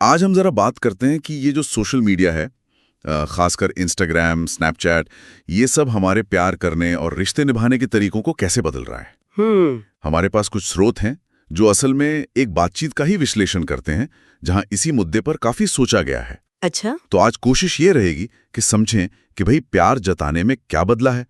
आज हम जरा बात करते हैं कि ये जो सोशल मीडिया है, खासकर इंस्टाग्राम, स्नैपचैट, ये सब हमारे प्यार करने और रिश्ते निभाने के तरीकों को कैसे बदल रहा है। हमारे पास कुछ स्रोत हैं जो असल में एक बातचीत का ही विश्लेषण करते हैं, जहां इसी मुद्दे पर काफी सोचा गया है। अच्छा। तो आज कोशिश ये रहेगी कि समझें कि भाई प्यार जताने में क्या बदला है,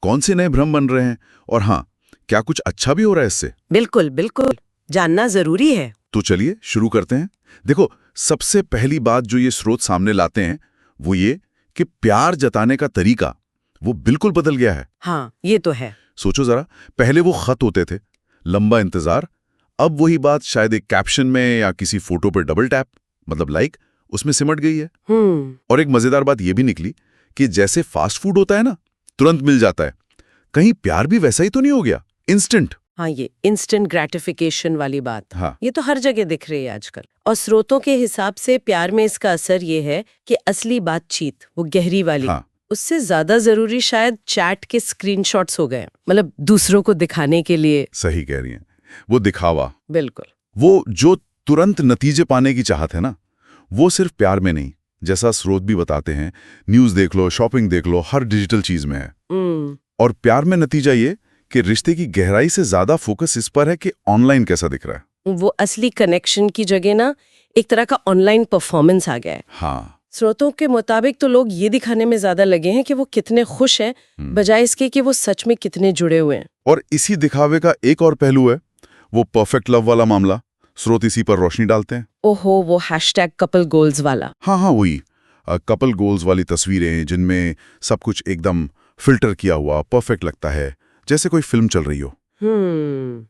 कौन से नए भ्रम बन रहे हैं, और हाँ, क्या कुछ अच्छा भी हो रहा है इससे। बिल्कुल बिल्कुल, जानना जरूरी है। तो चलिए शुरू करते हैं। देखो, सबसे पहली बात जो ये स्रोत सामने लाते हैं वो ये कि प्यार जताने का तरीका वो बिल्कुल बदल गया है। हाँ, ये तो है। सोचो जरा, पहले वो खत होते थे, लंबा इंतजार, अब वही बात शायद एक कैप्शन में या किसी फोटो पर डबल टैप, मतलब लाइक, उसमें सिमट गई है। और एक मजेदार बात ये भी निकली कि जैसे फास्ट फूड होता है ना, तुरंत मिल जाता है, कहीं प्यार भी वैसा ही तो नहीं हो गया, इंस्टेंट। हाँ, ये इंस्टेंट ग्रेटिफिकेशन वाली बात, हाँ, ये तो हर जगह दिख रही है आजकल। और स्रोतों के हिसाब से प्यार में इसका असर ये है कि असली बातचीत, वो गहरी वाली, हाँ, उससे ज्यादा जरूरी शायद चैट के स्क्रीनशॉट्स हो गए, मतलब दूसरों को दिखाने के लिए। सही कह रही हैं, वो दिखावा, बिल्कुल। वो जो तुरंत नतीजे पाने की चाहत है ना, वो सिर्फ प्यार में नहीं, जैसा स्रोत भी बताते हैं, न्यूज़ देख लो, शॉपिंग देख लो, हर डिजिटल चीज में है। और प्यार में नतीजा ये कि रिश्ते की गहराई से ज्यादा फोकस इस पर है कि ऑनलाइन कैसा दिख रहा है। वो असली कनेक्शन की जगह ना एक तरह का ऑनलाइन परफॉर्मेंस आ गया है। हाँ, स्रोतों के मुताबिक तो लोग ये दिखाने में ज्यादा लगे हैं कि वो कितने खुश हैं, बजाय इसके कि वो सच में कितने जुड़े हुए हैं। और इसी दिखावे का एक और पहलू है, वो परफेक्ट लव वाला मामला। स्रोत इसी पर रोशनी डालते हैं। ओहो, वो हैशटैग कपल गोल्स वाला। हाँ, वही कपल गोल्स वाली तस्वीरें जिनमें सब कुछ एकदम फिल्टर किया हुआ परफेक्ट लगता है, जैसे कोई फिल्म चल रही हो।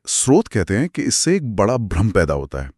स्रोत कहते हैं कि इससे एक बड़ा भ्रम पैदा होता है।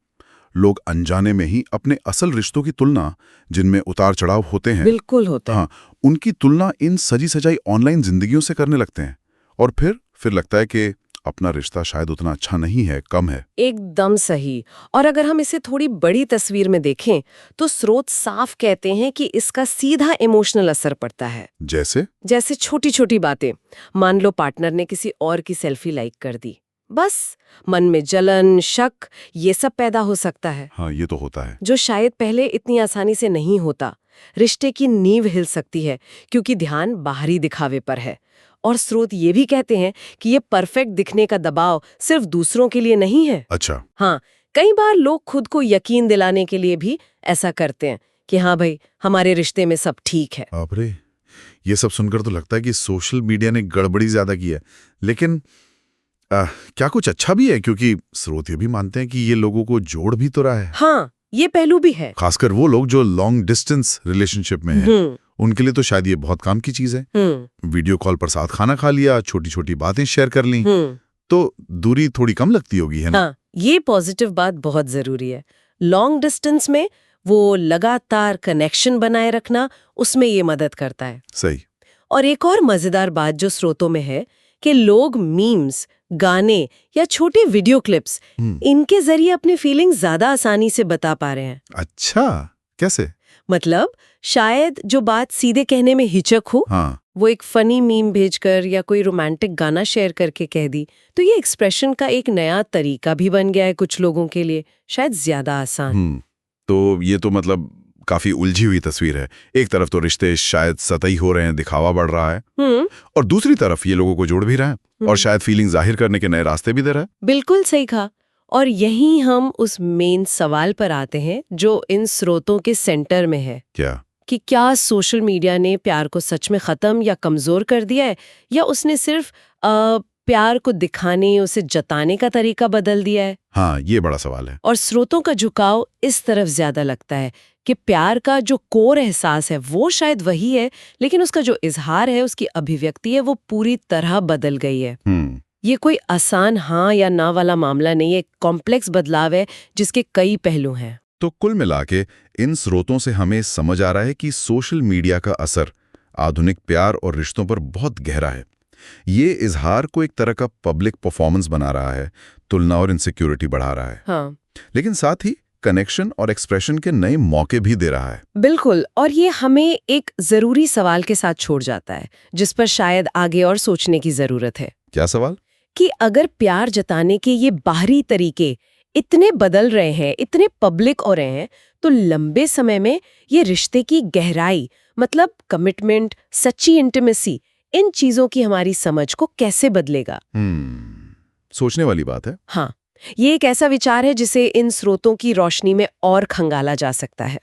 लोग अनजाने में ही अपने असल रिश्तों की तुलना, जिनमें उतार चढ़ाव होते हैं, बिल्कुल होता है। हाँ, उनकी तुलना इन सजी सजाई ऑनलाइन जिंदगियों से करने लगते हैं। और फिर लगता है कि अपना रिश्ता शायद उतना अच्छा नहीं है, कम है। एकदम सही। और अगर हम इसे थोड़ी बड़ी तस्वीर में देखें तो स्रोत साफ कहते हैं कि इसका सीधा इमोशनल असर पड़ता है। जैसे छोटी छोटी बातें, मान लो पार्टनर ने किसी और की सेल्फी लाइक कर दी, बस मन में जलन, शक, ये सब पैदा हो सकता है। हाँ, ये तो होता है, जो शायद पहले इतनी आसानी से नहीं होता। रिश्ते की नींव हिल सकती है क्योंकि ध्यान बाहरी दिखावे पर है। और स्रोत ये भी कहते हैं कि ये परफेक्ट दिखने का दबाव सिर्फ दूसरों के लिए नहीं है। अच्छा। हाँ, कई बार लोग खुद को यकीन दिलाने के लिए भी ऐसा करते हैं कि हाँ भाई, हमारे रिश्ते में सब ठीक है। अरे, ये सब सुनकर तो लगता है कि सोशल मीडिया ने गड़बड़ी ज्यादा की है। लेकिन क्या कुछ अच्छा भी है? क्योंकि स्रोत ये भी मानते हैं कि ये लोगों को जोड़ भी तो रहा है। हाँ, ये पहलू भी है। खासकर वो लोग जो लॉन्ग डिस्टेंस रिलेशनशिप में हैं, उनके लिए तो शायद ये बहुत काम की चीज है। वीडियो कॉल पर साथ खाना खा लिया, छोटी छोटी बातें शेयर कर ली, तो दूरी थोड़ी कम लगती होगी, है ना? हाँ, ये पॉजिटिव बात बहुत जरूरी है। लॉन्ग डिस्टेंस में वो लगातार कनेक्शन बनाए रखना, उसमें ये मदद करता है। सही। और एक और मजेदार बात जो स्रोतों में है कि लोग मीम्स, गाने या छोटे वीडियो क्लिप्स, इनके जरिए अपनी फीलिंग्स ज्यादा आसानी से बता पा रहे हैं। अच्छा, कैसे? मतलब शायद जो बात सीधे कहने में हिचक हो, हाँ, वो एक फनी मीम भेजकर या कोई रोमांटिक गाना शेयर करके कह दी, तो ये एक्सप्रेशन का एक नया तरीका भी बन गया है कुछ लोगों के लिए, शायद ज्यादा आसान। तो ये तो मतलब काफी उलझी हुई तस्वीर है। एक तरफ तो रिश्ते शायद सतही हो रहे हैं, दिखावा बढ़ रहा है, और दूसरी तरफ ये लोगों को जोड़ भी रहा है और शायद फीलिंग जाहिर करने के नए रास्ते भी दे रहा है। बिल्कुल सही कहा। और यहीं हम उस मेन सवाल पर आते हैं जो इन स्रोतों के सेंटर में है। कि क्या सोशल मीडिया ने प्यार को सच में खत्म या कमजोर कर दिया है, या उसने सिर्फ प्यार को दिखाने, उसे जताने का तरीका बदल दिया है? हाँ, ये बड़ा सवाल है। और स्रोतों का झुकाव इस तरफ ज्यादा लगता है कि प्यार का जो कोर एहसास है वो शायद वही है, लेकिन उसका जो इजहार है, उसकी अभिव्यक्ति है, वो पूरी तरह बदल गई है। ये कोई आसान हाँ या ना वाला मामला नहीं है, कॉम्प्लेक्स बदलाव है जिसके कई पहलू हैं। तो कुल मिला के इन स्रोतों से हमें समझ आ रहा है कि सोशल मीडिया का असर आधुनिक प्यार और रिश्तों पर बहुत गहरा है। ये इजहार को एक तरह का पब्लिक परफॉर्मेंस बना रहा है, तुलना और इनसिक्योरिटी बढ़ा रहा है। हाँ। लेकिन साथ ही कनेक्शन और एक्सप्रेशन के नए मौके भी दे रहा है। बिल्कुल। और ये हमें एक जरूरी सवाल के साथ छोड़ जाता है, जिस पर शायद आगे और सोचने की जरूरत है। क्या सवाल? कि अगर प्यार जताने के ये बाहरी तरीके इतने बदल रहे हैं, इतने पब्लिक हो रहे हैं, तो लंबे समय में ये रिश्ते की गहराई, मतलब कमिटमेंट, सच्ची इंटीमेसी, इन चीजों की हमारी समझ को कैसे बदलेगा? सोचने वाली बात है। हाँ, ये एक ऐसा विचार है जिसे इन स्रोतों की रोशनी में और खंगाला जा सकता है।